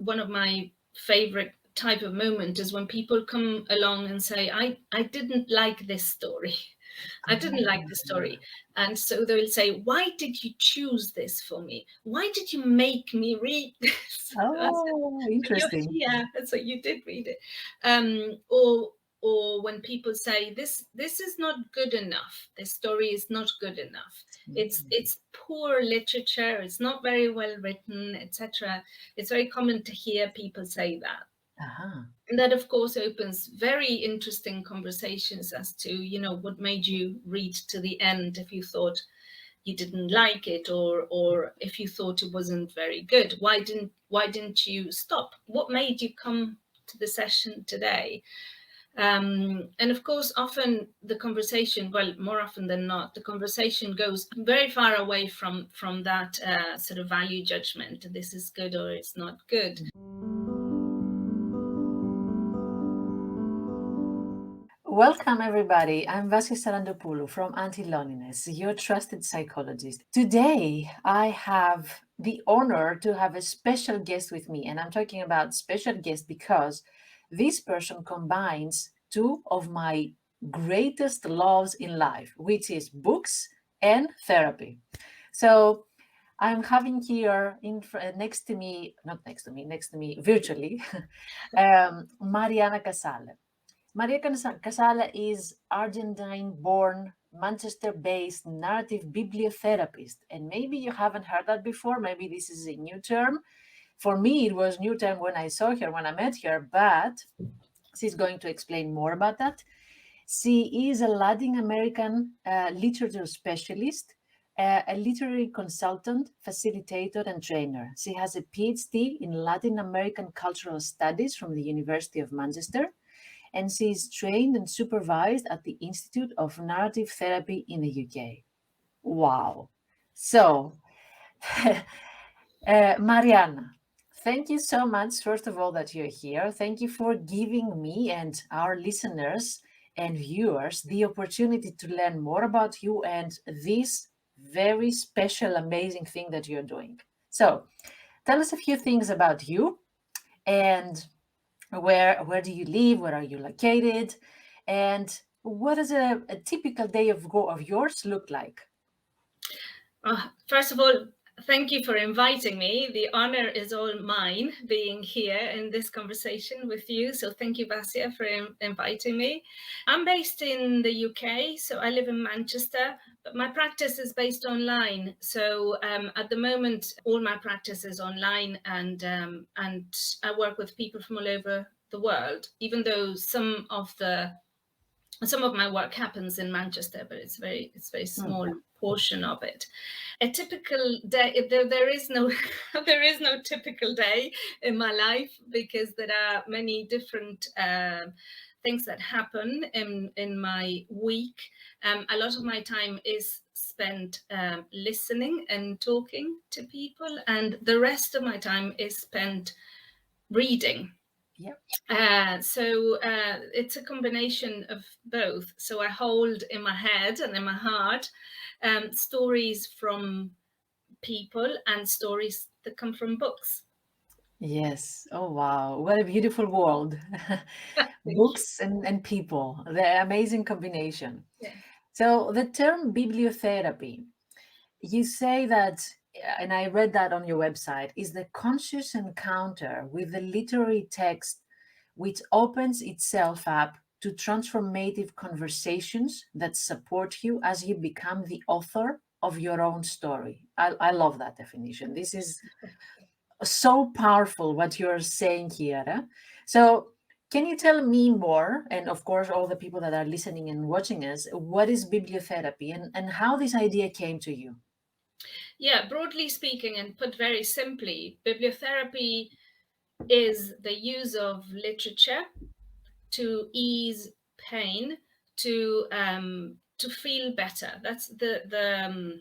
one of my favorite type of moment is when people come along and say, I didn't like this story. I didn't like the story. And so they'll say, why did you choose this for me? Why did you make me read this? I said, Oh, interesting. yeah, so you did read it. Or when people say, this is not good enough. This story is not good enough. It's poor literature. It's not very well written, etc. It's very common to hear people say that. Uh-huh. And that, of course, opens very interesting conversations as to, what made you read to the end if you thought you didn't like it, or if you thought it wasn't very good. Why didn't you stop? What made you come to the session today? And of course, often the conversation, well, more often than not, the conversation goes very far away from that sort of value judgment. This is good or it's not good. Welcome, everybody. I'm Vasya Sarandopoulou from Anti-Loneliness, your trusted psychologist. Today, I have the honor to have a special guest with me, and I'm talking about special guest because this person combines two of my greatest loves in life, which is books and therapy. So I'm having here next to me, not next to me, next to me virtually, Mariana Casale. Casale is Argentine-born, Manchester-based narrative bibliotherapist. And maybe you haven't heard that before. Maybe this is a new term. For me, it was new term when I saw her, when I met her, but she's going to explain more about that. She is a Latin American literature specialist, a literary consultant, facilitator, and trainer. She has a PhD in Latin American Cultural Studies from the University of Manchester, and she is trained and supervised at the Institute of Narrative Therapy in the UK. Wow. So, Mariana, thank you so much, first of all, that you're here. Thank you for giving me and our listeners and viewers the opportunity to learn more about you and this very special, amazing thing that you're doing. So, tell us a few things about you and where do you live, where are you located, and what does a typical day of yours look like? First of all, thank you for inviting me. The honor is all mine being here in this conversation with you. So thank you, Vasya, for inviting me. I'm based in the UK, so I live in Manchester, but my practice is based online. So at the moment, all my practice is online, and I work with people from all over the world, even though some of my work happens in Manchester, but it's very small portion of it. A typical day, there is no there is no typical day in my life, because there are many different things that happen in my week. A lot of my time is spent listening and talking to people, and the rest of my time is spent reading. So it's a combination of both. So I hold in my head and in my heart stories from people and stories that come from books. Yes. Oh, wow. What a beautiful world. Thank you. Books and people, the amazing combination. Yeah. So, the term bibliotherapy, you say that, and I read that on your website, is the conscious encounter with the literary text which opens itself up to transformative conversations that support you as you become the author of your own story. I love that definition. This is so powerful what you're saying here. So, can you tell me more, and of course, all the people that are listening and watching us, what is bibliotherapy and how this idea came to you? Yeah, broadly speaking, and put very simply, bibliotherapy is the use of literature to ease pain, to feel better. That's the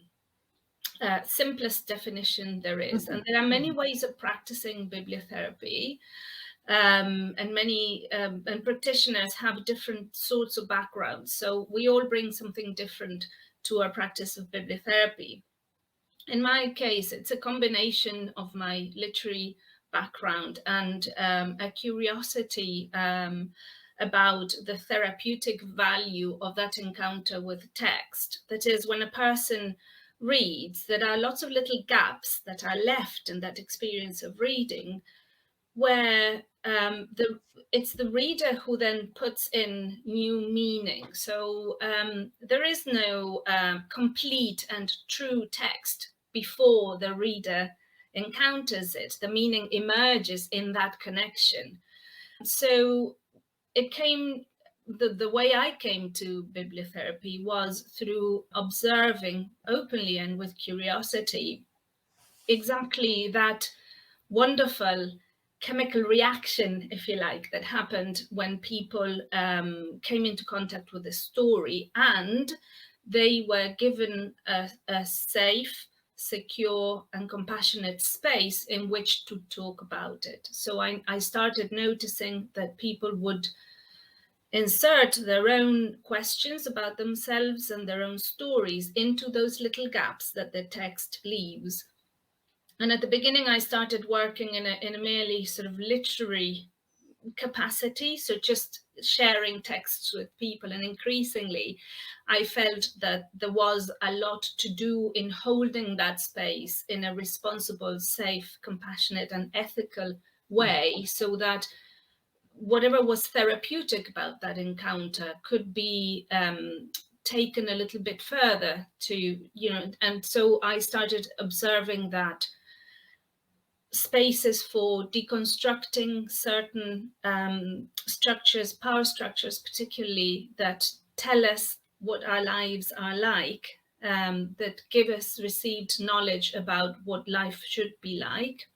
simplest definition there is. And there are many ways of practicing bibliotherapy, and many and practitioners have different sorts of backgrounds. So we all bring something different to our practice of bibliotherapy. In my case, it's a combination of my literary background and a curiosity about the therapeutic value of that encounter with text. That is, when a person reads, there are lots of little gaps that are left in that experience of reading, where it's the reader who then puts in new meaning. So there is no complete and true text before the reader encounters it. The meaning emerges in that connection. So it came, the way I came to bibliotherapy was through observing openly and with curiosity exactly that wonderful chemical reaction, if you like, that happened when people came into contact with the story and they were given a safe, secure and compassionate space in which to talk about it. So I started noticing that people would insert their own questions about themselves and their own stories into those little gaps that the text leaves. And at the beginning, I started working in a merely sort of literary capacity, so just sharing texts with people. And increasingly, I felt that there was a lot to do in holding that space in a responsible, safe, compassionate, and ethical way, so that whatever was therapeutic about that encounter could be taken a little bit further to, you know, and so I started observing that spaces for deconstructing certain structures, power structures particularly, that tell us what our lives are like, that give us received knowledge about what life should be like.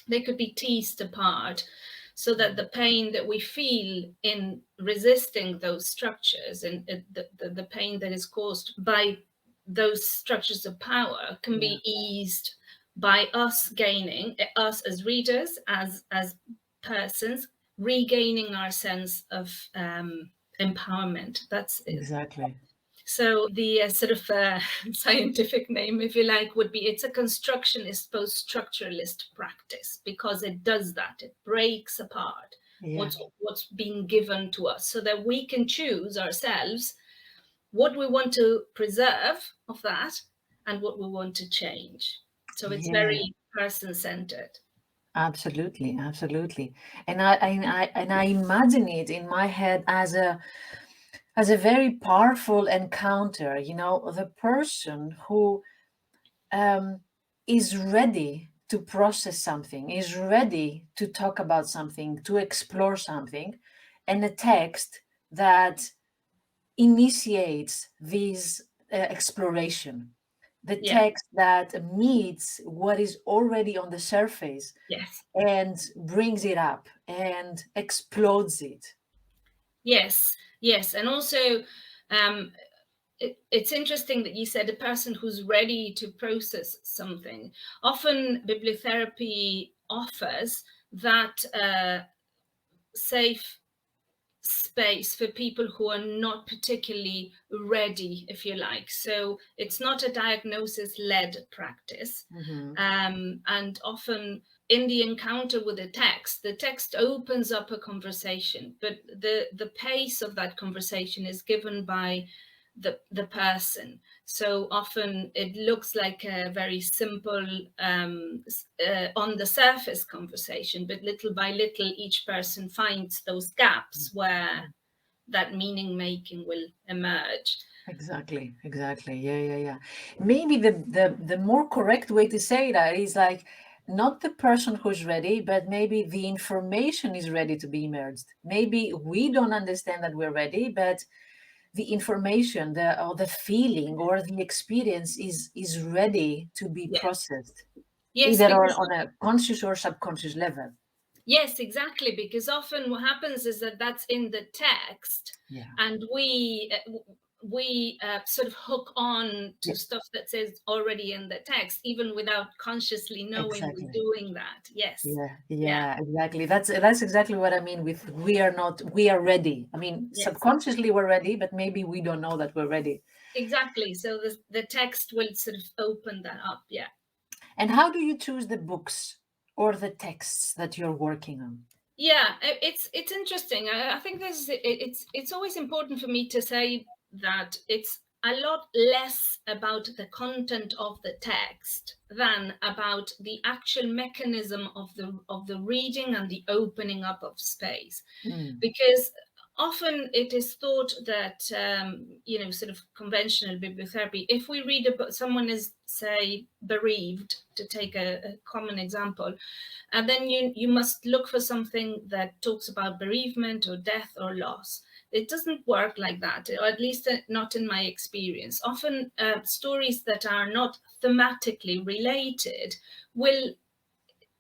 They could be teased apart so that the pain that we feel in resisting those structures and the pain that is caused by those structures of power can be eased by us gaining, us as readers, as persons, regaining our sense of empowerment. That's it. Exactly. So the sort of scientific name, if you like, would be, it's a constructionist post-structuralist practice, because it does that. It breaks apart what's being given to us so that we can choose ourselves what we want to preserve of that and what we want to change. So it's very person-centered. Absolutely, absolutely. And I imagine it in my head as a very powerful encounter, you know, the person who is ready to process something, is ready to talk about something, to explore something, and a text that initiates this exploration, the Yeah. text that meets what is already on the surface Yes. and brings it up and explodes it. Yes. Yes. And also, it's interesting that you said a person who's ready to process something. Often bibliotherapy offers that safe space for people who are not particularly ready, if you like. So it's not a diagnosis-led practice. And often in the encounter with the text opens up a conversation, but the pace of that conversation is given by the person. So often it looks like a very simple on the surface conversation, but little by little each person finds those gaps where that meaning making will emerge. Exactly, exactly. Yeah. Maybe the more correct way to say that is like not the person who's ready, but maybe the information is ready to be merged. Maybe we don't understand that we're ready, but the information, the feeling or the experience is ready to be Yes. processed, Yes, either because on a conscious or subconscious level. yes, exactly. Because often what happens is that that's in the text, and we sort of hook on to stuff that says already in the text, even without consciously knowing we're Exactly. doing that. Yes. Yeah. Exactly. That's exactly what I mean with we are ready. I mean, Yes. subconsciously we're ready, but maybe we don't know that we're ready. Exactly. So the text will sort of open that up. Yeah. And how do you choose the books or the texts that you're working on? Yeah, it's interesting. I think it's always important for me to say that it's a lot less about the content of the text than about the actual mechanism of the reading and the opening up of space, Mm. because often it is thought that sort of conventional bibliotherapy, if we read about someone is, say, bereaved, to take a common example, and then you must look for something that talks about bereavement or death or loss. It doesn't work like that, or at least not in my experience. Often stories that are not thematically related will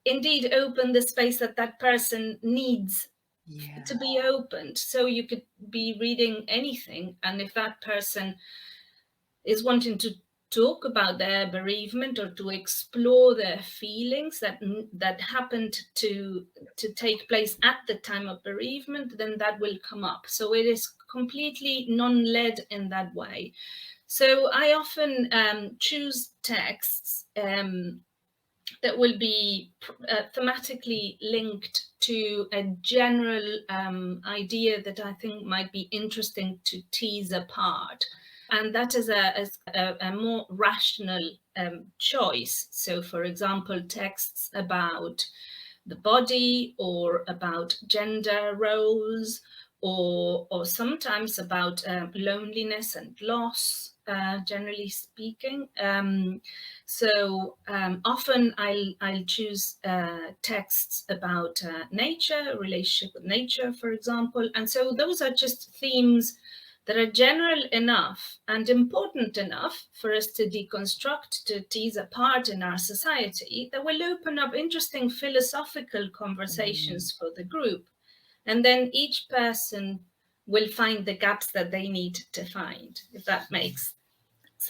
indeed open the space that that person needs Yeah. to be opened. So you could be reading anything, and if that person is wanting to talk about their bereavement or to explore their feelings that happened to take place at the time of bereavement, then that will come up. So it is completely non-led in that way. So I often choose texts that will be thematically linked to a general idea that I think might be interesting to tease apart. And that is a more rational choice. So, for example, texts about the body or about gender roles, or sometimes about loneliness and loss, generally speaking. Often I'll choose texts about nature, relationship with nature, for example. And so those are just themes that are general enough and important enough for us to deconstruct, to tease apart in our society, that will open up interesting philosophical Mm. conversations for the group. And then each person will find the gaps that they need to find, if that makes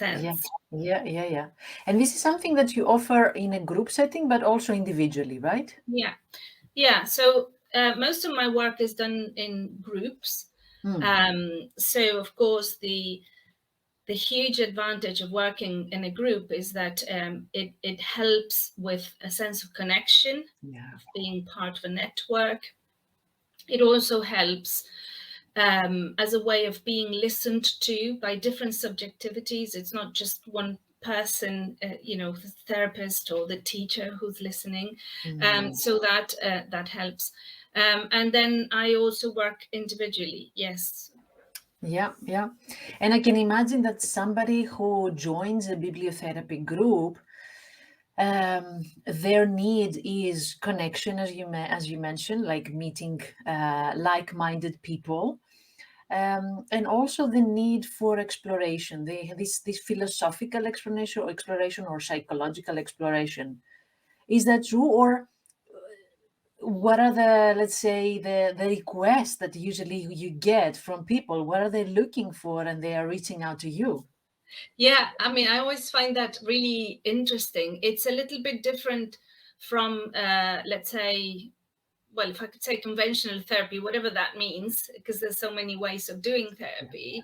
Yeah, sense. yeah. And this is something that you offer in a group setting, but also individually, right? Yeah. Yeah. So most of my work is done in groups. Mm. So, of course, the huge advantage of working in a group is that it helps with a sense of connection, Yeah. of being part of a network. It also helps as a way of being listened to by different subjectivities. It's not just one person, the therapist or the teacher who's listening. Mm. So that helps. And then I also work individually. Yes. Yeah. And I can imagine that somebody who joins a bibliotherapy group, their need is connection, as you mentioned, like meeting like-minded people, and also the need for exploration. They have this philosophical exploration or psychological exploration. Is that true, or what are the, let's say, the requests that usually you get from people? What are they looking for, and they are reaching out to you? Yeah, I mean, I always find that really interesting. It's a little bit different from, let's say, well, if I could say conventional therapy, whatever that means, because there's so many ways of doing Yeah, therapy,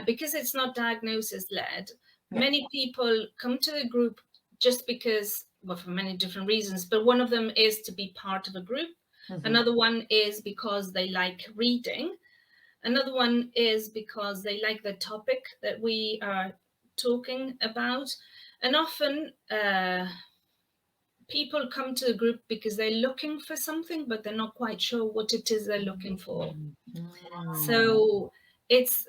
because it's not diagnosis led. yeah. Many people come to the group just because, well, for many different reasons, but one of them is to be part of a group. Hmm. Another one is because they like reading. Another one is because they like the topic that we are talking about. And often people come to the group because they're looking for something, but they're not quite sure what it is they're looking for. Mm. So it's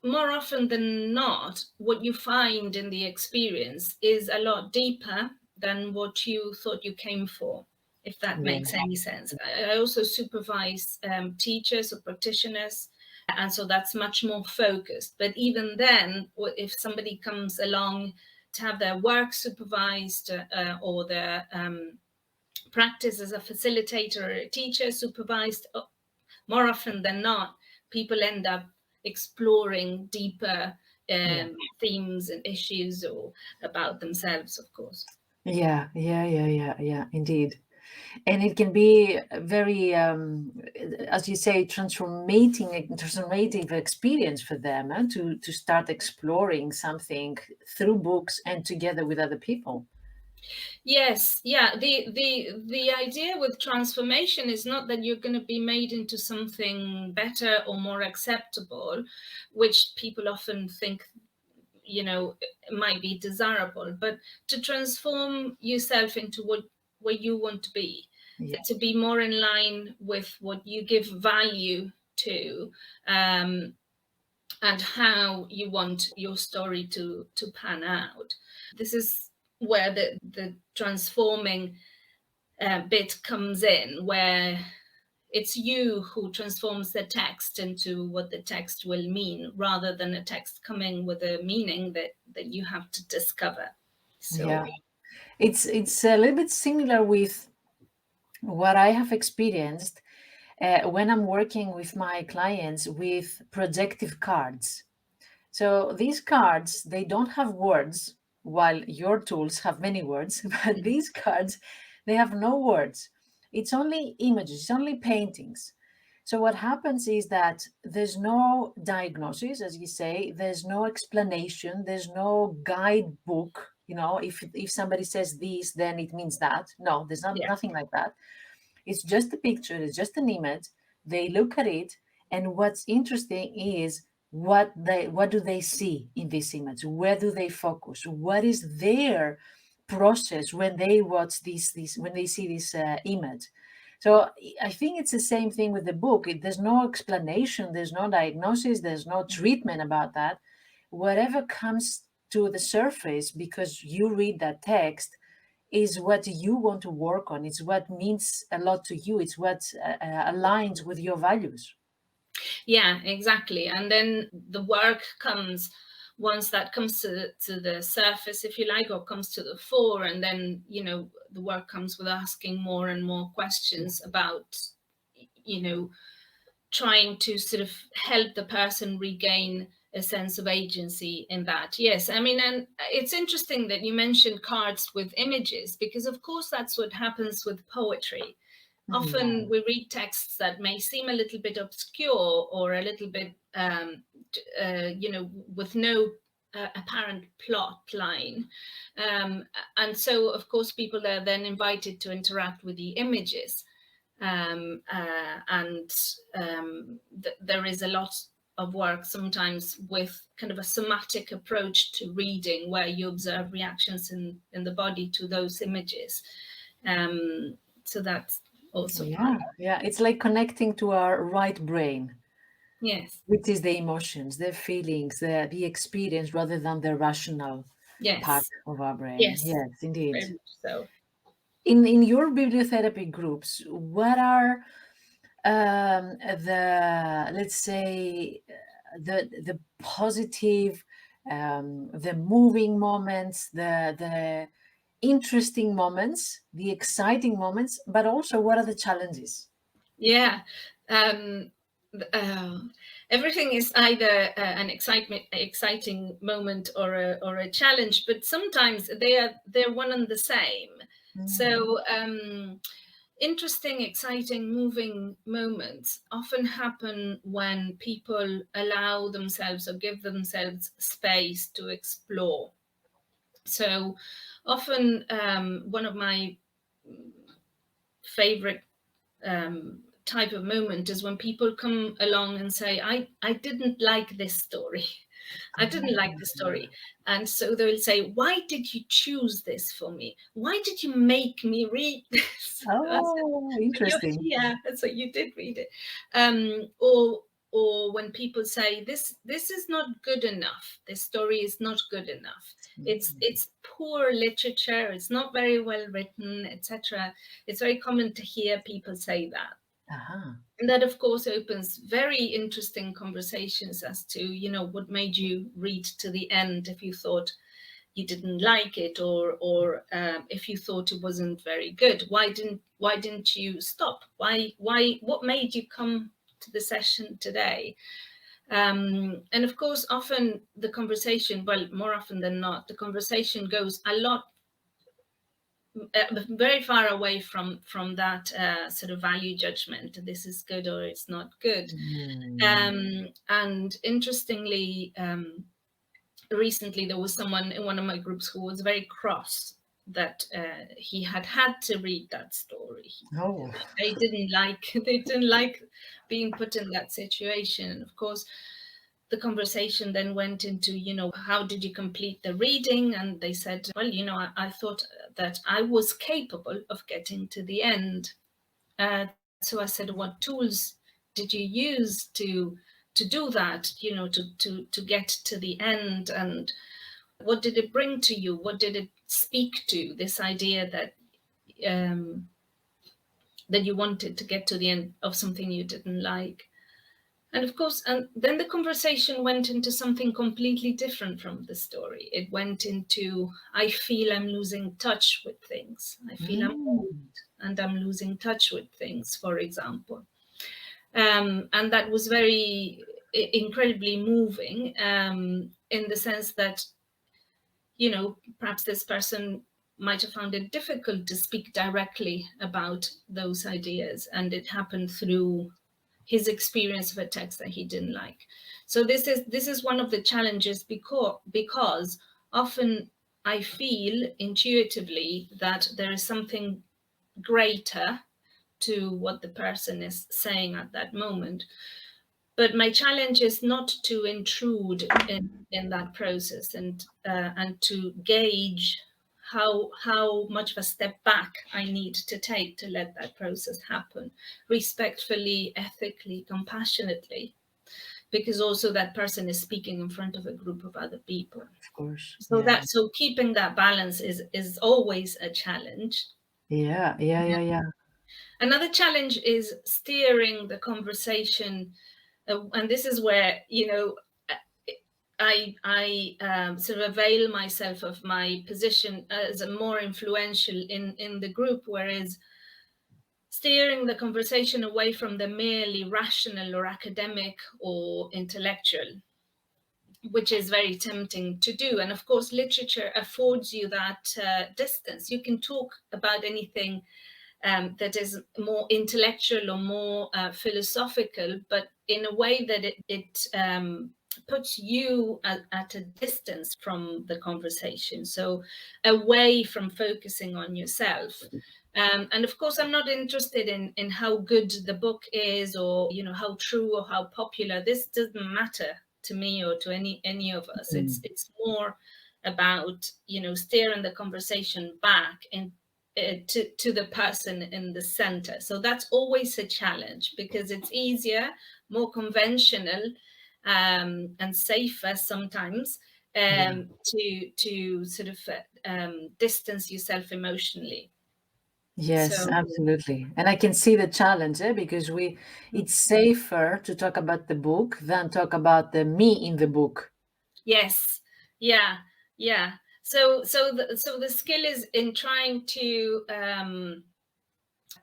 more often than not, what you find in the experience is a lot deeper than what you thought you came for, if that Yeah. makes any sense. I also supervise teachers or practitioners, and so that's much more focused. But even then, if somebody comes along to have their work supervised or their practice as a facilitator or a teacher supervised, more often than not, people end up exploring deeper Yeah. themes and issues or about themselves, of course. Yeah, indeed. And it can be very, as you say, transformative experience for them, to start exploring something through books and together with other people. Yes, yeah. The idea with transformation is not that you're going to be made into something better or more acceptable, which people often think, might be desirable, but to transform yourself into what you want to be, Yeah. to be more in line with what you give value to, and how you want your story to pan out. This is where the transforming bit comes in, where it's you who transforms the text into what the text will mean, rather than a text coming with a meaning that you have to discover. So Yeah. It's a little bit similar with what I have experienced when I'm working with my clients with projective cards. So these cards, they don't have words, while your tools have many words, but these cards, they have no words. It's only images, it's only paintings. So what happens is that there's no diagnosis, as you say, there's no explanation, there's no guidebook. If somebody says this, then it means that. No, there's yeah, nothing like that. It's just a picture, it's just an image. They look at it, and what's interesting is what do they see in this image? Where do they focus? What is their process when they watch this when they see this image? So I think it's the same thing with the book. There's no explanation, there's no diagnosis, there's no treatment about that. Whatever comes to the surface because you read that text is what you want to work on. It's what means a lot to you. It's what aligns with your values. yeah, exactly. And then the work comes, once that comes to the surface, if you like, or comes to the fore, and then the work comes with asking more and more questions about, you know trying to sort of help the person regain a sense of agency in that. Yes, I mean, and it's interesting that you mentioned cards with images, because of course that's what happens with poetry. Yeah. Often we read texts that may seem a little bit obscure, or a little bit with no apparent plot line, and so of course people are then invited to interact with the images, and there is a lot of work sometimes with kind of a somatic approach to reading, where you observe reactions in the body to those images. So that's also part Yeah. of Yeah. It's like connecting to our right brain, it. Yes, which is the emotions, the feelings, the experience, rather than the rational part yes, of our brain. yes, Yes, indeed. very much so. In your bibliotherapy groups, what are the let's say the positive, the moving moments, the interesting moments, the exciting moments, but also what are the challenges? Yeah. Um, uh, Everything is either an exciting moment, or a challenge, but sometimes they're one and the same. Mm. So interesting, exciting, moving moments often happen when people allow themselves or give themselves space to explore. So often, one of my favorite type of moment is when people come along and say, I didn't like this story. I didn't like the story. And so they'll say, why did you choose this for me? Why did you make me read this? I said, Oh, interesting. yeah, so you did read it. Or when people say, this is not good enough. This story is not good enough. It's poor literature. It's not very well written, etc. It's very common to hear people say that. Uh-huh. And that, of course, opens very interesting conversations as to, what made you read to the end, if you thought you didn't like it, or if you thought it wasn't very good. Why didn't you stop? What made you come to the session today? And of course, often the conversation, well, more often than not, the conversation goes a lot very far away from that sort of value judgment. This is good or it's not good. Mm. And interestingly, recently there was someone in one of my groups who was very cross that he had to read that story. Oh, They didn't like being put in that situation. And of course, the conversation then went into, how did you complete the reading? And they said, well, I thought that I was capable of getting to the end. So I said, what tools did you use to do that? To get to the end, and what did it bring to you? What did it speak to? This idea um, that you wanted to get to the end of something you didn't like. And of course, and then the conversation went into something completely different from the story. It went into, I feel I'm losing touch with things. I feel I'm old mm, and I'm losing touch with things, for example. And that was very incredibly moving, in the sense that, perhaps this person might have found it difficult to speak directly about those ideas. And it happened through his experience of a text that he didn't like. So this is one of the challenges, because often I feel intuitively that there is something greater to what the person is saying at that moment. But my challenge is not to intrude in that process, and to gauge how much of a step back I need to take to let that process happen, respectfully, ethically, compassionately, because also that person is speaking in front of a group of other people. of course. So Yeah. keeping that balance is always a challenge. Yeah. Yeah. Yeah. Yeah. Another challenge is steering the conversation, and this is where, I sort of avail myself of my position as a more influential in the group, whereas steering the conversation away from the merely rational or academic or intellectual, which is very tempting to do. And of course, literature affords you that distance. You can talk about anything that is more intellectual or more philosophical, but in a way that it puts you at a distance from the conversation, so away from focusing on yourself. And of course, I'm not interested in how good the book is, or how true or how popular. This doesn't matter to me or to any of us. Mm, It's more about steering the conversation back and to the person in the center. So that's always a challenge, because it's easier, more conventional, and safer sometimes, yeah. to sort of distance yourself emotionally. Yes, So absolutely. And I can see the challenge, because it's safer to talk about the book than talk about the me in the book. yes, yeah, yeah. So the skill is in trying to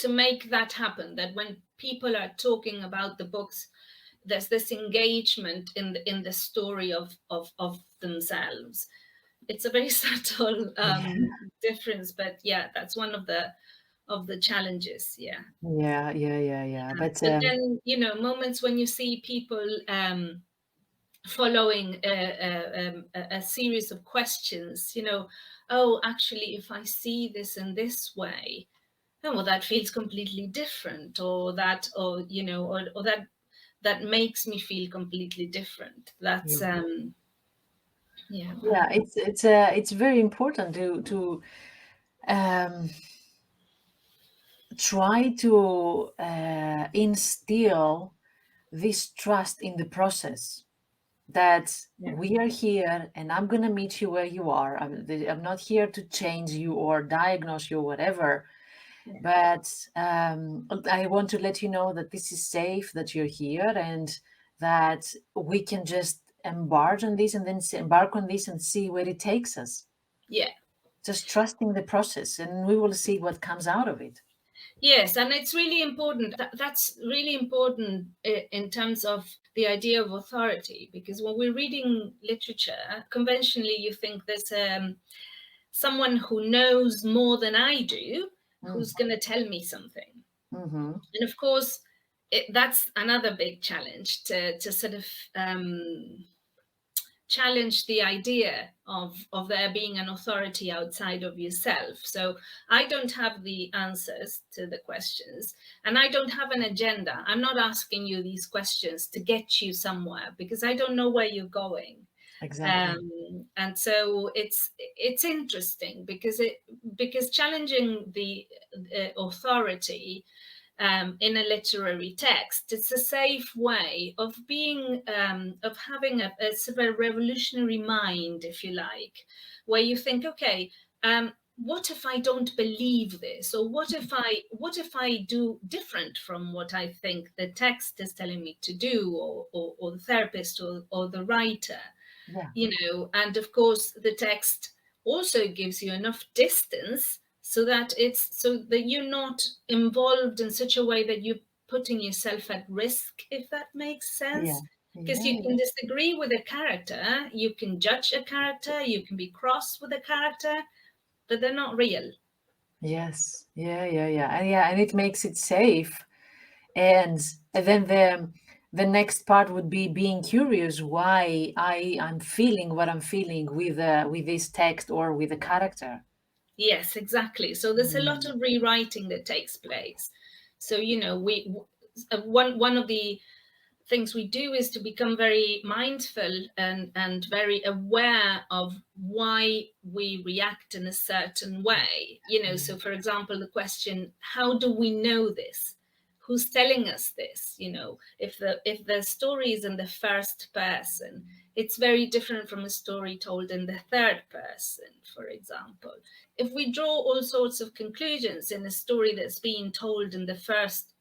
make that happen, that when people are talking about the books, there's this engagement in the story of themselves. It's a very subtle Yeah. difference, but yeah, that's one of the challenges. Yeah. Yeah, yeah, yeah, yeah. But But then, moments when you see people following a series of questions, oh, actually, if I see this in this way, oh, well, that feels completely different, or that, or that makes me feel completely different. That's yeah, yeah. yeah, it's very important to um, try to instill this trust in the process, that Yeah. we are here and I'm going to meet you where you are. I'm not here to change you or diagnose you or whatever, Yeah. but I want to let you know that this is safe, that you're here, and that we can just embark on this and then embark on this and see where it takes us. Yeah. Just trusting the process, and we will see what comes out of it. Yes, and it's really important. That's really important in terms of the idea of authority, because when we're reading literature, conventionally you think there's someone who knows more than I do Mm, who's going to tell me something. mm-hmm. And of course, that's another big challenge to sort of challenge the idea of there being an authority outside of yourself. So I don't have the answers to the questions, and I don't have an agenda. I'm not asking you these questions to get you somewhere, because I don't know where you're going. Exactly. And so it's interesting because challenging the authority in a literary text, it's a safe way of being of having a sort of a revolutionary mind, if you like, where you think, okay, what if I don't believe this, or what if I do different from what I think the text is telling me to do, or the therapist, or the writer. Yeah. And of course the text also gives you enough distance so that you're not involved in such a way that you're putting yourself at risk, if that makes Yeah. sense. Because Yeah. you can disagree with a character, you can judge a character, you can be cross with a character, but they're not real. Yes. Yeah. And it makes it safe. And then the next part would be being curious why I'm feeling what I'm feeling with this text or with a character. Yes, exactly. So there's a lot Mm. of rewriting that takes place. So we one of the things we do is to become very mindful and very aware of why we react in a certain way. Yeah. So for example, the question, how do we know this? Who's telling us this? If the story is in the first person, it's very different from a story told in the third person, for example. If we draw all sorts of conclusions in a story that's being told in the first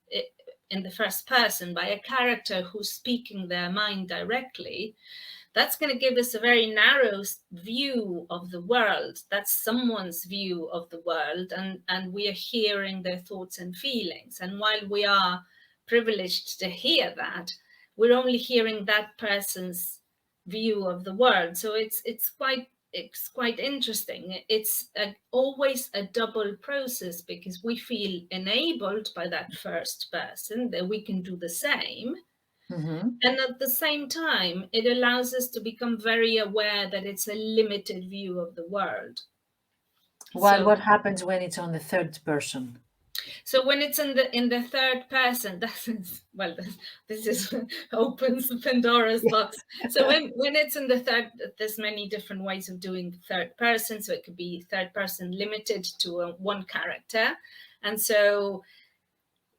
person by a character who's speaking their mind directly, that's going to give us a very narrow view of the world. That's someone's view of the world, and we are hearing their thoughts and feelings. And while we are privileged to hear that, we're only hearing that person's view of the world. So it's quite interesting. It's always a double process, because we feel enabled by that first person that we can do the same. Mm-hmm. And at the same time, it allows us to become very aware that it's a limited view of the world. While So what happens when it's on the third person? So when it's in the third person, this is opens Pandora's box. So when it's in the third, there's many different ways of doing third person. So it could be third person limited to one character, and so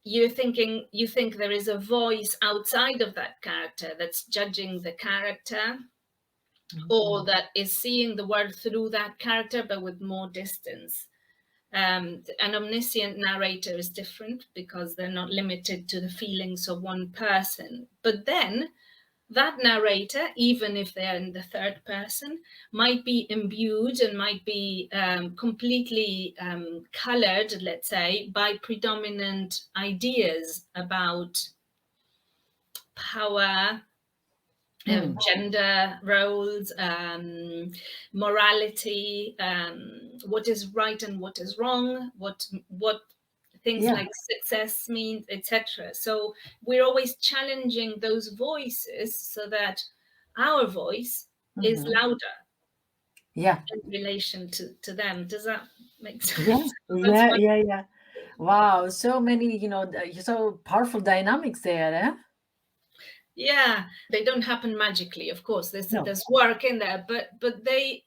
you think there is a voice outside of that character that's judging the character, or Mhm. that is seeing the world through that character, but with more distance. An omniscient narrator is different, because they're not limited to the feelings of one person. But then that narrator, even if they're in the third person, might be imbued and might be completely colored, let's say, by predominant ideas about power, Mm. gender roles, morality, what is right and what is wrong, what things Yeah. like success means, etc. So we're always challenging those voices so that our voice is Mhm. louder Yeah. in relation to them. Does that make Yeah. sense? That's Yeah. what. Yeah. Yeah. Wow. So many, so powerful dynamics there, eh? Yeah, they don't happen magically, of course. There's No. there's work in there, but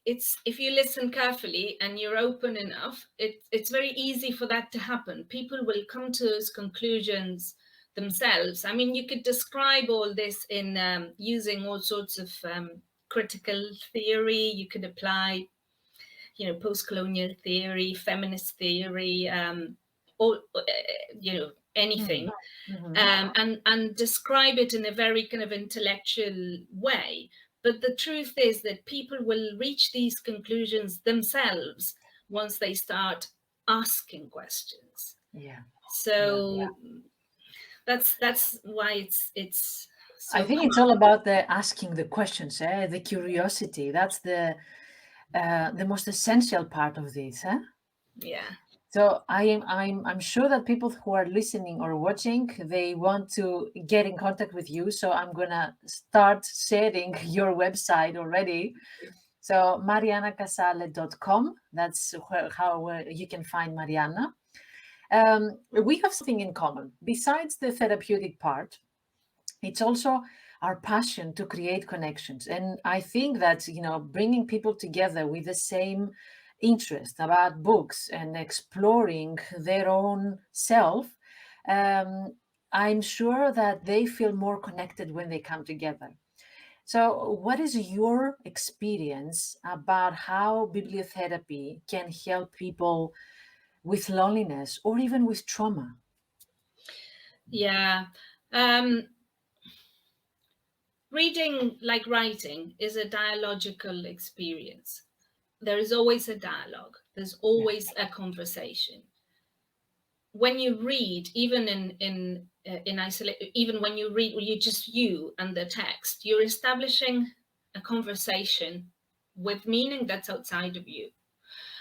it's, if you listen carefully and you're open enough, it's very easy for that to happen. People will come to those conclusions themselves. I mean, you could describe all this in using all sorts of critical theory. You could apply, post-colonial theory, feminist theory, or Mm. anything, Mhm. and describe it in a very kind of intellectual way. But the truth is that people will reach these conclusions themselves once they start asking questions. Yeah. Yeah. So that's why it's I so think it's powerful. all about the asking the questions, eh? The curiosity. That's the most essential part of this, eh? Yeah. So I'm sure that people who are listening or watching, they want to get in contact with you. So I'm gonna start sharing your website already. So marianacasale.com. That's how you can find Mariana. We have something in common. Besides the therapeutic part, it's also our passion to create connections. And I think that, bringing people together with the same interest about books and exploring their own self, um, I'm sure that they feel more connected when they come together. So, what is your experience about how bibliotherapy can help people with loneliness or even with trauma? Yeah. Reading, like writing, is a dialogical experience. There is always a dialogue. There's Yeah, always a conversation. When you read, even in isolation, even when you read, you just you and the text, you're establishing a conversation with meaning that's outside of you,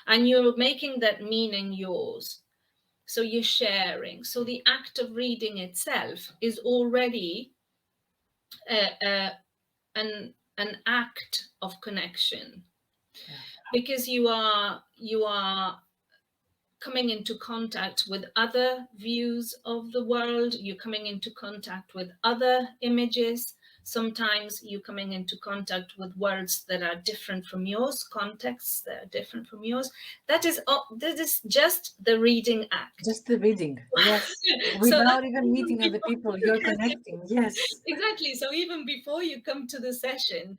and you're making that meaning yours. So you're sharing. So the act of reading itself is already a, an act of connection, yeah, because you are coming into contact with other views of the world, you're coming into contact with other images. Sometimes you're coming into contact with words that are different from yours, contexts that are different from yours. That is just the reading act. just the reading. Yes, So without even meeting other people, you're connecting. Yes. exactly. So even before you come to the session,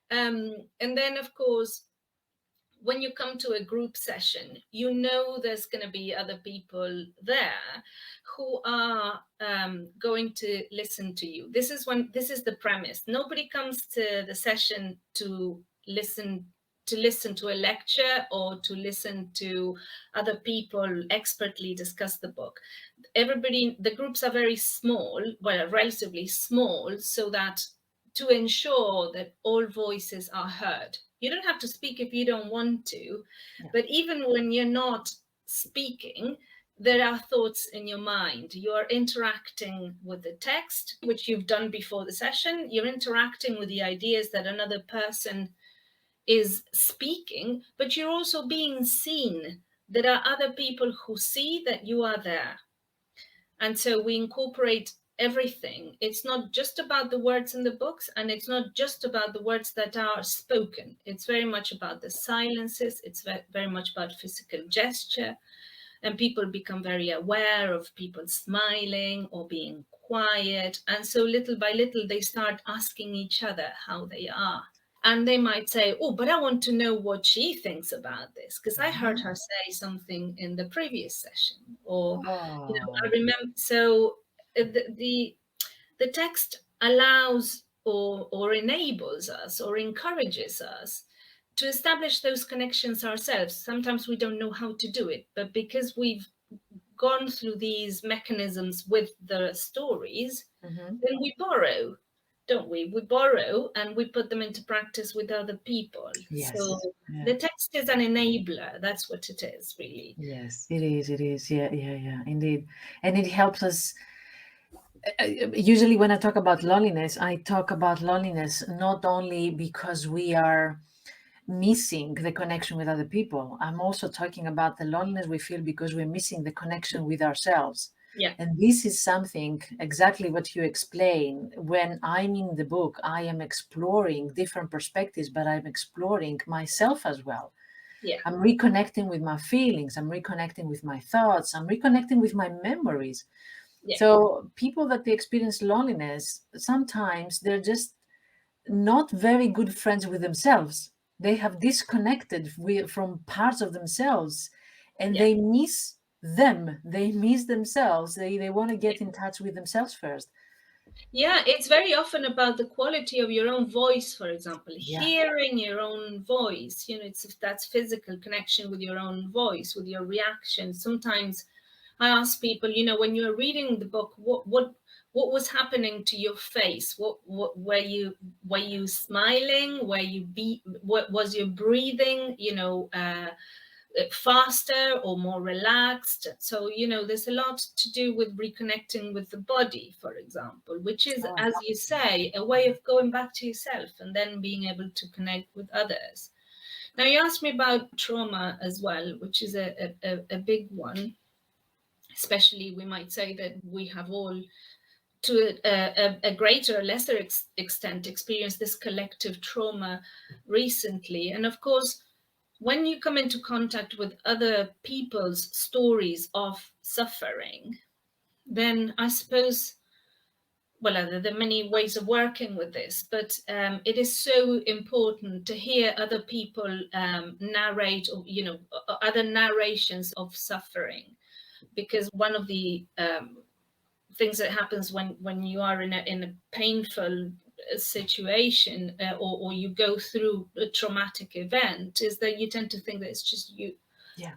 and then of course, when you come to a group session, you know there's going to be other people there who are going to listen to you. This is the premise. Nobody comes to the session to listen to a lecture or to listen to other people expertly discuss the book. Everybody, the groups are very small, well, relatively small, so that to ensure that all voices are heard. You don't have to speak if you don't want to, Yeah. but even when you're not speaking, there are thoughts in your mind. You're interacting with the text, which you've done before the session. You're interacting with the ideas that another person is speaking, but you're also being seen. There are other people who see that you are there. And so we incorporate everything. It's not just about the words in the books, and it's not just about the words that are spoken. It's very much about the silences. It's very much about physical gesture. And people become very aware of people smiling or being quiet. And so little by little, they start asking each other how they are. And they might say, oh, but I want to know what she thinks about this, because I heard her say something in the previous session. Or, I Oh, remember. So the text allows or enables us or encourages us to establish those connections ourselves. Sometimes we don't know how to do it, but because we've gone through these mechanisms with the stories, then we borrow, don't we? We borrow and we put them into practice with other people. So yes. Yeah. the text is an enabler. That's what it is, really. Yes, it is. It is. Yeah, yeah, yeah, indeed. And it helps us. Usually, when I talk about loneliness, I talk about loneliness not only because we are missing the connection with other people. I'm also talking about the loneliness we feel because we're missing the connection with ourselves. Yeah, And this is something exactly what you explain. When I'm in the book, I am exploring different perspectives, but I'm exploring myself as well. yeah, I'm reconnecting with my feelings, I'm reconnecting with my thoughts, I'm reconnecting with my memories. yeah, So, people that they experience loneliness, sometimes they're just not very good friends with themselves. They have disconnected from parts of themselves and yeah. they miss them. They miss themselves. They want to get in touch with themselves first. Yeah, it's very often about the quality of your own voice, for example, Yeah. hearing your own voice. It's that's physical connection with your own voice, with your reaction. Sometimes I ask people, when you're reading the book, what was happening to your face? What were you smiling? What was your breathing? faster or more relaxed. So, there's a lot to do with reconnecting with the body, for example, which is, Oh, as you say, a way of going back to yourself and then being able to connect with others. Now, you asked me about trauma as well, which is a big one. Especially, we might say that we have all, to a greater or lesser extent, experienced this collective trauma recently. And of course, when you come into contact with other people's stories of suffering, then I suppose, well, there are many ways of working with this, but it is so important to hear other people narrate, or other narrations of suffering, because one of the things that happens when you are in a painful situation, or you go through a traumatic event, is that you tend to think that it's just you. yeah.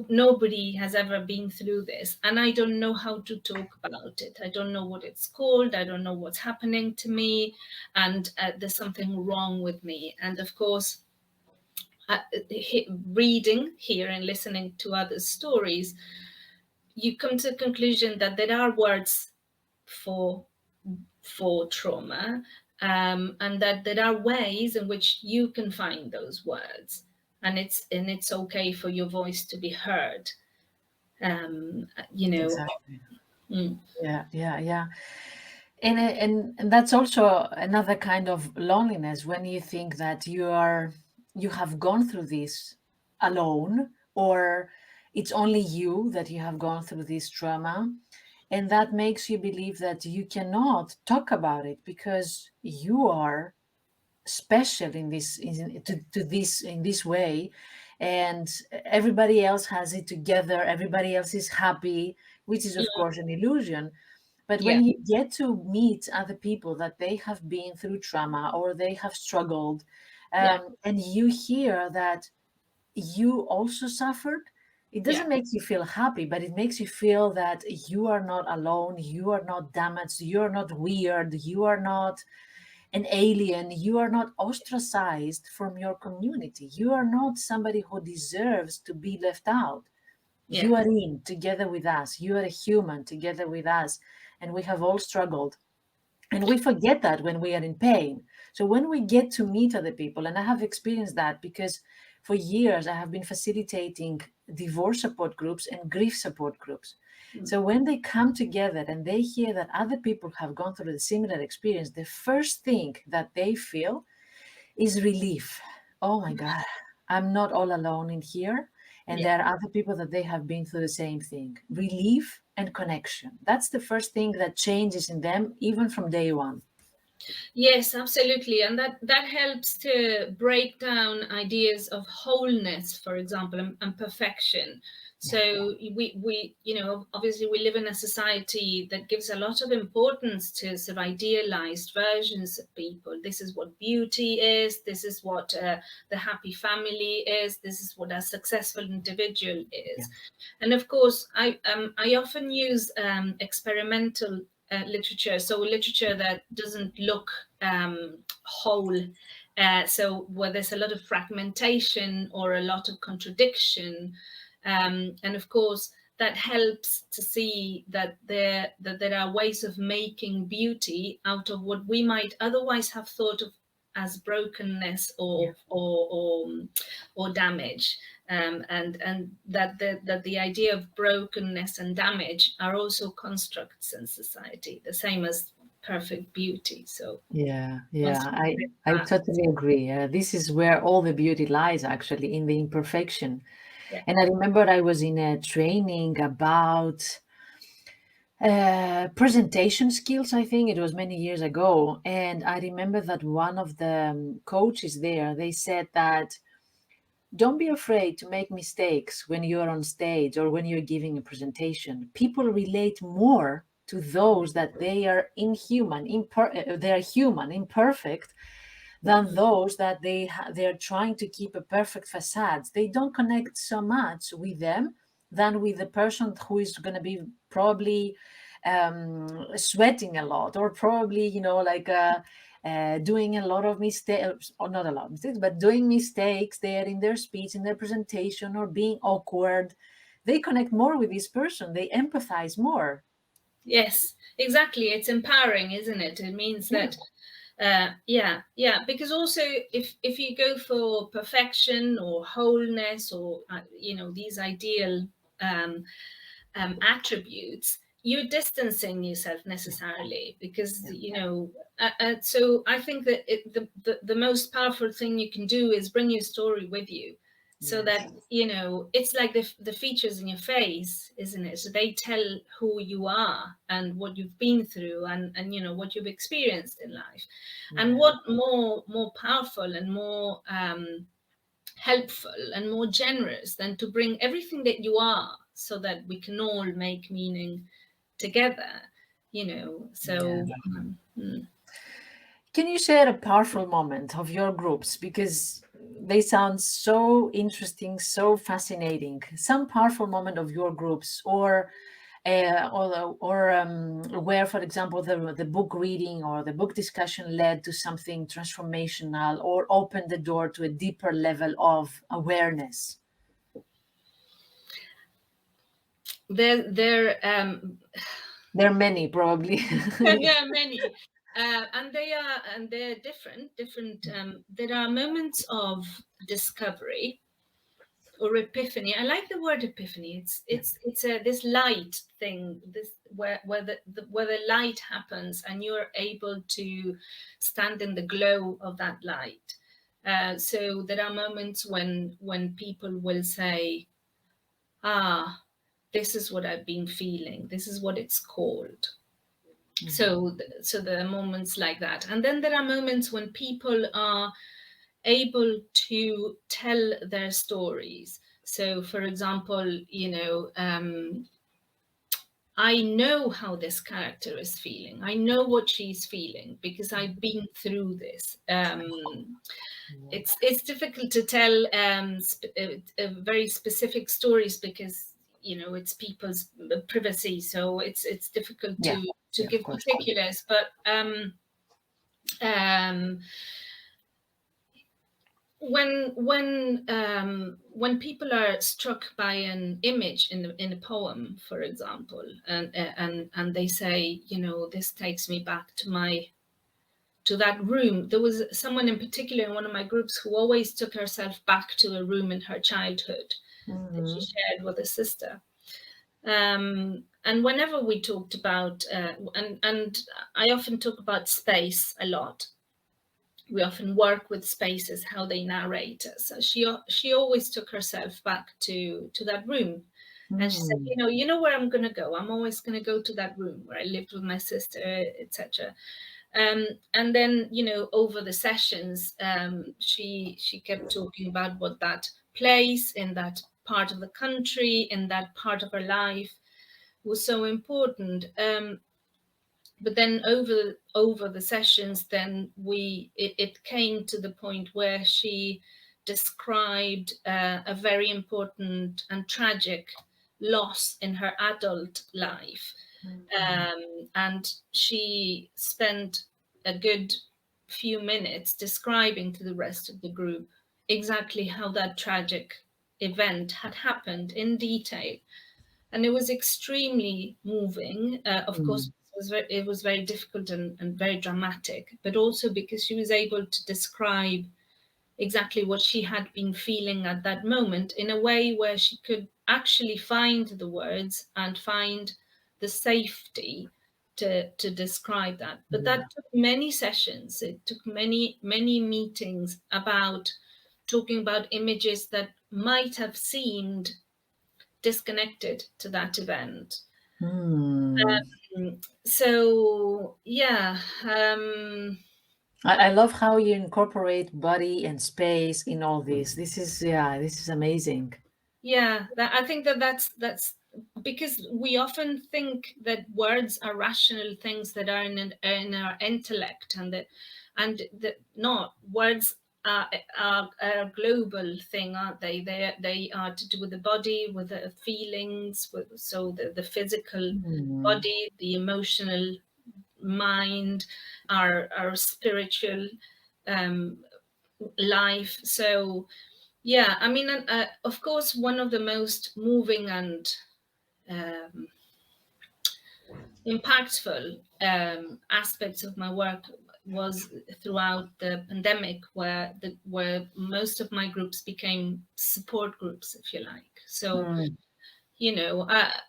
Nobody has ever been through this, and I don't know how to talk about it. I don't know what it's called. I don't know what's happening to me, and there's something wrong with me. And of course, reading here and listening to others' stories, you come to the conclusion that there are words for trauma, and that there are ways in which you can find those words, and it's okay for your voice to be heard. You know. Exactly. Mm, Yeah. And that's also another kind of loneliness when you think that you have gone through this alone, or it's only you that you have gone through this trauma, and that makes you believe that you cannot talk about it because you are special in this to this in this way, and everybody else has it together, everybody else is happy, which is of mm, course an illusion. But yeah, when you get to meet other people that they have been through trauma or they have struggled, yeah, and you hear that you also suffered, it yeah, doesn't make you feel happy, but it makes you feel that you are not alone, you are not damaged, you are not weird, you are not an alien, you are not ostracized from your community, you are not somebody who deserves to be left out. yeah, You are in together with us, you are a human together with us, and we have all struggled. And we forget that when we are in pain. So when we get to meet other people, and I have experienced that because for years I have been facilitating divorce support groups and grief support groups. mm, So when they come together and they hear that other people have gone through the similar experience, the first thing that they feel is relief. Oh my God, I'm not all alone in here. And yeah. there are other people that they have been through the same thing. Relief and connection. That's the first thing that changes in them, even from day one. Yes, absolutely. And that helps to break down ideas of wholeness, for example, and perfection. Yeah. So we obviously we live in a society that gives a lot of importance to sort of idealized versions of people. This is what beauty is. This is what the happy family is. This is what a successful individual Yeah. is. And of course, I often use experimental literature, so literature that doesn't look whole, so where there's a lot of fragmentation or a lot of contradiction, and of course that helps to see that there are ways of making beauty out of what we might otherwise have thought of as brokenness Yeah. or damage, and that the idea of brokenness and damage are also constructs in society, the same as perfect beauty. So Yeah, once yeah, you flip I that, totally agree. This is where all the beauty lies, actually, in the imperfection. yeah, And I remember I was in a training about presentation skills. I think it was many years ago, and I remember that one of the coaches there, they said that don't be afraid to make mistakes when you're on stage or when you're giving a presentation. People relate more to those that they are they are human, imperfect, than those that they're trying to keep a perfect facade. They don't connect so much with them than with the person who is going to be probably sweating a lot, or probably like doing a lot of mistakes, or not a lot of mistakes, but doing mistakes there in their speech, in their presentation, or being awkward, they connect more with this person. They empathize more. Yes, exactly. It's empowering, isn't it? It means Yeah. that, yeah. Because also, if you go for perfection or wholeness or these ideal um, attributes, you're distancing yourself necessarily, because so I think that the most powerful thing you can do is bring your story with you, so Yes. that it's like the features in your face, isn't it? So they tell who you are and what you've been through, and what you've experienced in life. And Yeah. what more powerful and more helpful and more generous than to bring everything that you are, so that we can all make meaning together, Yeah. so Can you share a powerful moment of your groups? Because they sound so interesting, so fascinating. Some powerful moment of your groups, or where, for example, the book reading or the book discussion led to something transformational or opened the door to a deeper level of awareness. there There are many, probably. there are many, and they're different. There are moments of discovery or epiphany. I like the word epiphany. It's a this light thing, this where the light happens and you're able to stand in the glow of that light. So there are moments when people will say, ah, this is what I've been feeling, this is what it's called. So there are moments like that, and then there are moments when people are able to tell their stories. So, for example, I know how this character is feeling. I know what she's feeling because I've been through this. It's difficult to tell very specific stories, because it's people's privacy. So it's difficult Yeah, to yeah, of give course. particulars. But um, when people are struck by an image in a poem, for example, and they say, this takes me back to that room. There was someone in particular in one of my groups who always took herself back to a room in her childhood that she shared with a sister. And whenever we talked about, and I often talk about space a lot. We often work with spaces, how they narrate. So she always took herself back to that room, and she said, you know where I'm going to go. I'm always going to go to that room where I lived with my sister, etc. And then over the sessions, she kept talking about what that place in that part of the country, in that part of her life, was so important. But then over the sessions, then it came to the point where she described a very important and tragic loss in her adult life. And she spent a good few minutes describing to the rest of the group exactly how that tragic event had happened in detail. And it was extremely moving. Of course, it was very difficult and very dramatic, but also because she was able to describe exactly what she had been feeling at that moment in a way where she could actually find the words and find the safety to describe that. But that took many sessions. It took many meetings about talking about images that might have seemed disconnected to that event. So yeah, I love how you incorporate body and space in all this. This is amazing. yeah. I think that's because we often think that words are rational things that are in our intellect, and that not words are a global thing, aren't they? They are to do with the body, with the feelings, with the physical body, the emotional mind, our spiritual life. So yeah, I mean, of course, one of the most moving and um, impactful aspects of my work was throughout the pandemic, where most of my groups became support groups, if you like. So Mm.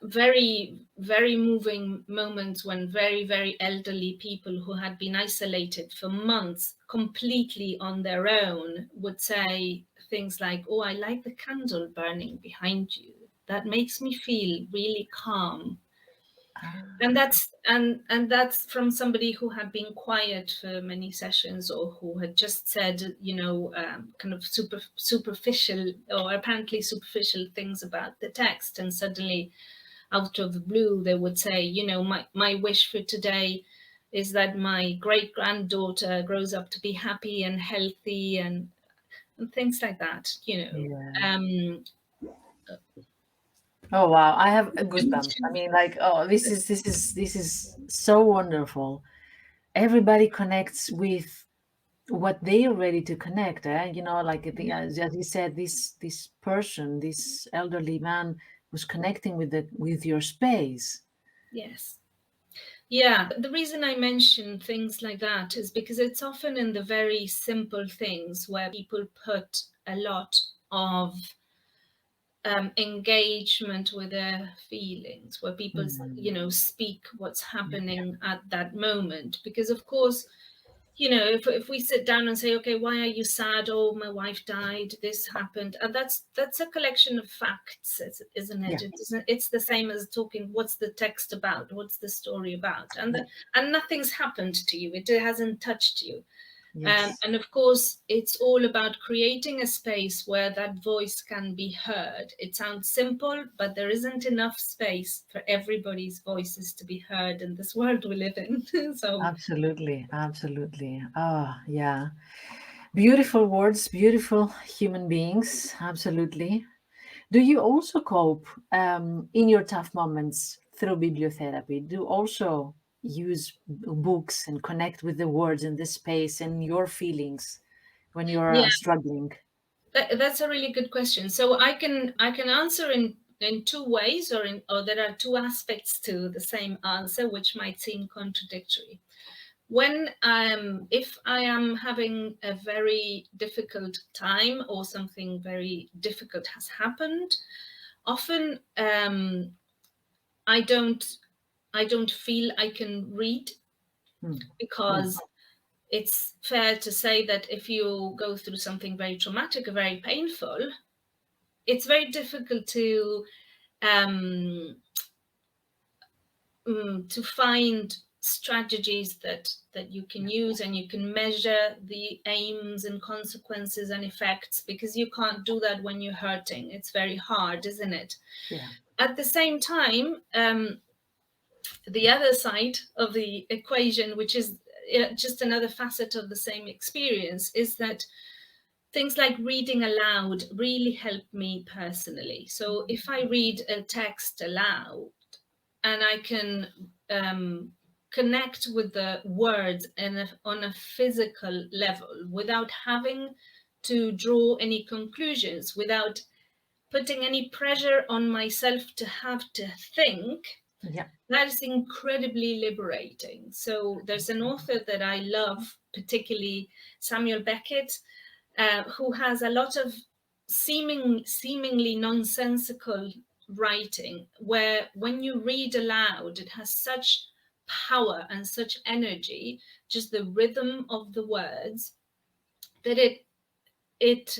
very, very moving moments when very, very elderly people who had been isolated for months completely on their own would say things like, "Oh, I like the candle burning behind you. That makes me feel really calm." And Ah, that's from somebody who had been quiet for many sessions, or who had just said, kind of superficial or apparently superficial things about the text, and suddenly, out of the blue, they would say, my wish for today is that my great granddaughter grows up to be happy and healthy, and things like that. yeah. Um, Oh wow, I have goosebumps. I mean, like, oh, this is so wonderful. Everybody connects with what they are ready to connect. Like as you said, this person, this elderly man, was connecting with your space. yes. Yeah, the reason I mention things like that is because it's often in the very simple things where people put a lot of engagement with their feelings, where people, Mm. speak what's Yeah, happening at that moment. Because, of course, if we sit down and say, okay, why are you sad? Oh, my wife died, this happened, and that's a collection of facts, isn't yeah, it? It's the same as talking, what's the text about, what's the story about, yeah. and nothing's happened to you, it hasn't touched you. Yes, And of course, it's all about creating a space where that voice can be heard. It sounds simple, but there isn't enough space for everybody's voices to be heard in this world we live in. So absolutely, absolutely. Ah, yeah. Beautiful words, beautiful human beings. Absolutely. Do you also cope in your tough moments through bibliotherapy? Do you also use books and connect with the words and the space and your feelings when you're yeah, struggling? that's a really good question. So I can answer in two ways, or there are two aspects to the same answer, which might seem contradictory. When if I am having a very difficult time, or something very difficult has happened, often I don't feel I can read, Mm, mm, because it's fair to say that if you go through something very traumatic or very painful, it's very difficult um, to find strategies that you can yeah, use, and you can measure the aims and consequences and effects, because you can't do that when you're hurting. It's very hard, isn't it? yeah, At the same time, the other side of the equation, which is just another facet of the same experience, is that things like reading aloud really help me personally. So if I read a text aloud, and I can connect with the words on a physical level, without having to draw any conclusions, without putting any pressure on myself to have to think, yeah, that is incredibly liberating. So there's an author that I love, particularly Samuel Beckett, who has a lot of seemingly nonsensical writing, where when you read aloud, it has such power and such energy, just the rhythm of the words, that it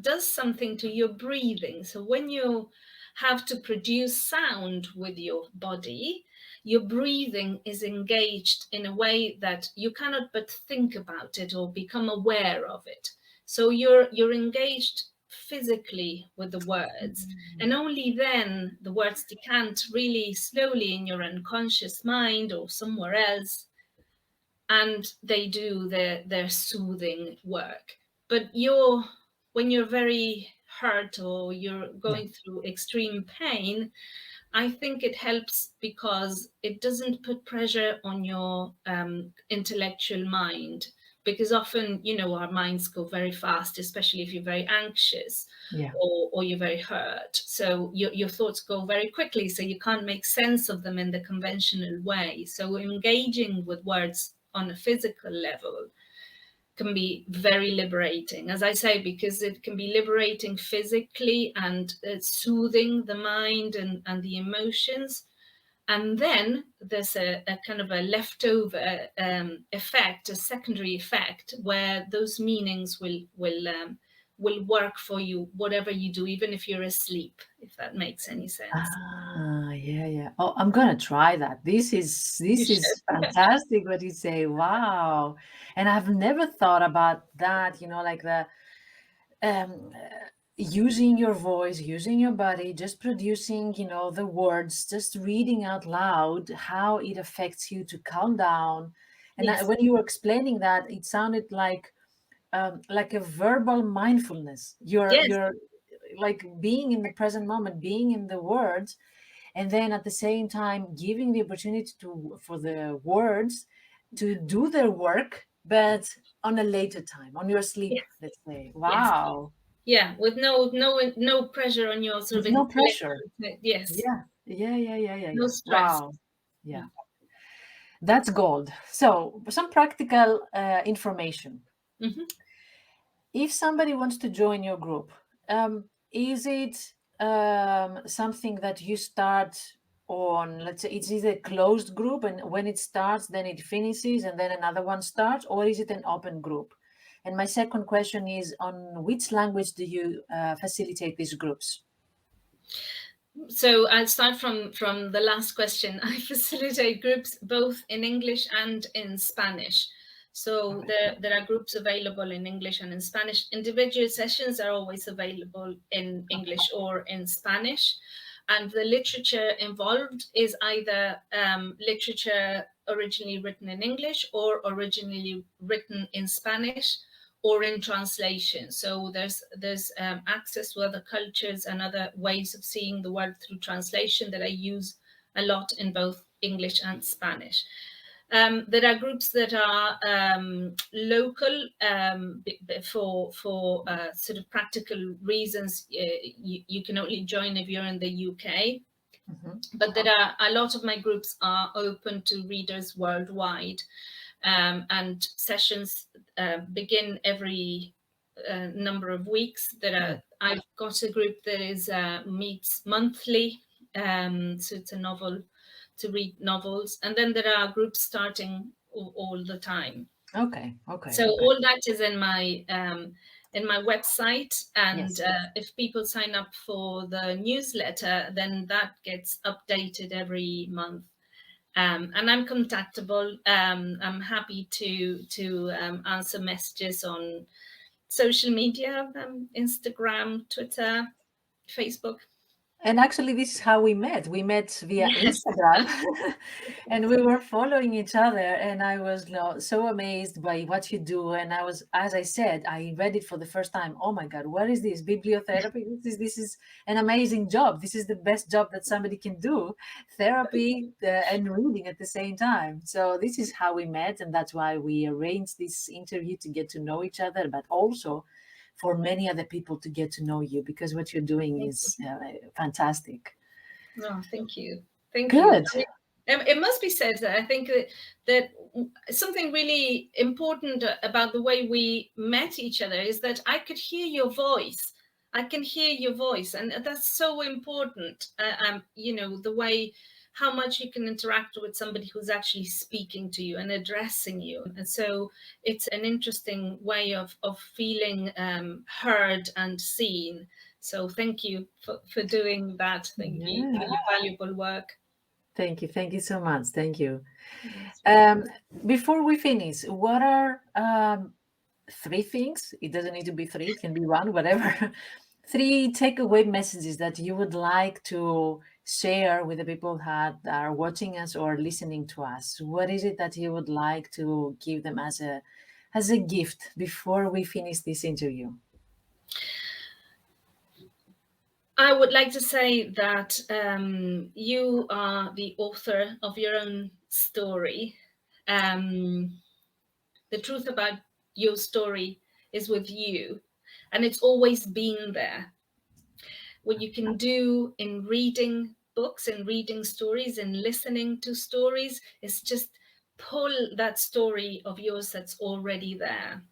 does something to your breathing. So when you have to produce sound with your body, your breathing is engaged in a way that you cannot but think about it or become aware of it. So you're engaged physically with the words, and only then the words decant really slowly in your unconscious mind or somewhere else, and they do their soothing work. But when you're very hurt, or you're yeah. going through extreme pain, I think it helps because it doesn't put pressure on your intellectual mind, because often, our minds go very fast, especially if you're very anxious Yeah. or you're very hurt. So your thoughts go very quickly, so you can't make sense of them in the conventional way. So engaging with words on a physical level can be very liberating, as I say, because it can be liberating physically and soothing the mind and the emotions. And then there's a kind of a leftover effect, a secondary effect, where those meanings will work for you, whatever you do, even if you're asleep, if that makes any sense. Yeah, yeah. Oh, I'm gonna try that. This You is should. fantastic what you say. Wow. And I've never thought about that, like the um using your voice, using your body, just producing, the words, just reading out loud, how it affects you to calm down. And Yes, when you were explaining that, it sounded like a verbal mindfulness. yes, You're like being in the present moment, being in the words, and then at the same time giving the opportunity to for the words to do their work, but on a later time, on your sleep, yes, let's say. yes. Wow. Yeah, with no pressure on your sort of With no pressure. intellect. Yes, Yeah. Yeah, yeah, yeah, yeah, no yeah. stress. Wow. Yeah. That's gold. So some practical information. Mm-hmm. If somebody wants to join your group, is it something that you start on, let's say it's either a closed group and when it starts, then it finishes and then another one starts, or is it an open group? And my second question is, on which language do you facilitate these groups? So I'll start from the last question. I facilitate groups both in English and in Spanish. So Okay. there are groups available in English and in Spanish. Individual sessions are always available in Okay. English or in Spanish. And the literature involved is either literature originally written in English or originally written in Spanish or in translation. So there's access to other cultures and other ways of seeing the world through translation that I use a lot in both English and Spanish. There are groups that are local for sort of practical reasons. You can only join if you're in the UK, Mhm. but there are a lot of my groups are open to readers worldwide, and sessions begin every number of weeks. Yeah. I've got a group that is meets monthly, so it's a novel to read novels, and then there are groups starting all the time. Okay. Okay. So Okay. all that is in my website, and Yes. if people sign up for the newsletter, then that gets updated every month. And I'm contactable. I'm happy to answer messages on social media, Instagram, Twitter, Facebook. And actually, this is how we met. We met via Yes. Instagram and we were following each other. And I was so amazed by what you do. And I was, as I said, I read it for the first time. Oh my God, what is this? Bibliotherapy? This is an amazing job. This is the best job that somebody can do. Therapy and reading at the same time. So this is how we met. And that's why we arranged this interview to get to know each other, but also for many other people to get to know you, because what you're doing is fantastic. No, thank you. Thank you. Good. I mean, it must be said that I think that something really important about the way we met each other is that I could hear your voice. I can hear your voice, and that's so important. The way how much you can interact with somebody who's actually speaking to you and addressing you. And so it's an interesting way of feeling heard and seen. So thank you for doing that. Thank you for Yeah. your valuable work. Thank you. Thank you so much. Thank you. Yes. Um, Before we finish, what are three things? It doesn't need to be three, it can be one, whatever. Three takeaway messages that you would like to share with the people that are watching us or listening to us. What is it that you would like to give them as a gift before we finish this interview? I would like to say that you are the author of your own story. Um, the truth about your story is with you, and it's always been there. What you can do in reading books and reading stories and listening to stories is just pull that story of yours that's already there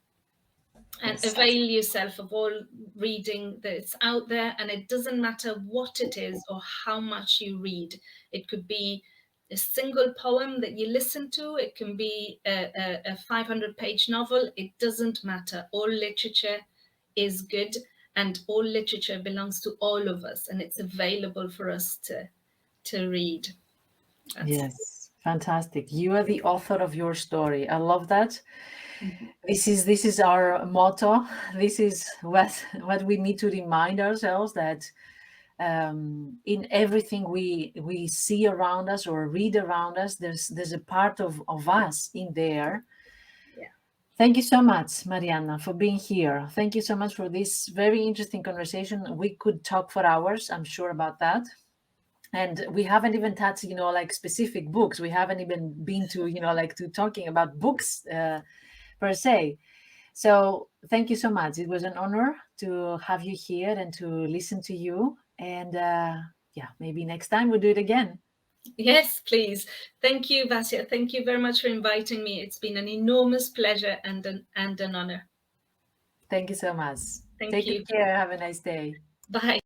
and Yes. avail yourself of all reading that's out there. And it doesn't matter what it is or how much you read. It could be a single poem that you listen to, it can be a 500-page novel. It doesn't matter. All literature is good, and all literature belongs to all of us, and it's available for us to read. Yes, fantastic. You are the author of your story. I love that. Mhm. This is our motto. This is what we need to remind ourselves, that in everything we see around us or read around us, there's a part of us in there. Yeah. Thank you so much, Mariana, for being here. Thank you so much for this very interesting conversation. We could talk for hours, I'm sure about that. And we haven't even touched, like specific books. We haven't even been to, like to talking about books per se. So thank you so much. It was an honor to have you here and to listen to you. And yeah, maybe next time we'll do it again. Yes, please. Thank you, Vasya. Thank you very much for inviting me. It's been an enormous pleasure and an honor. Thank you so much. Thank Take you. good care. Have a nice day. Bye.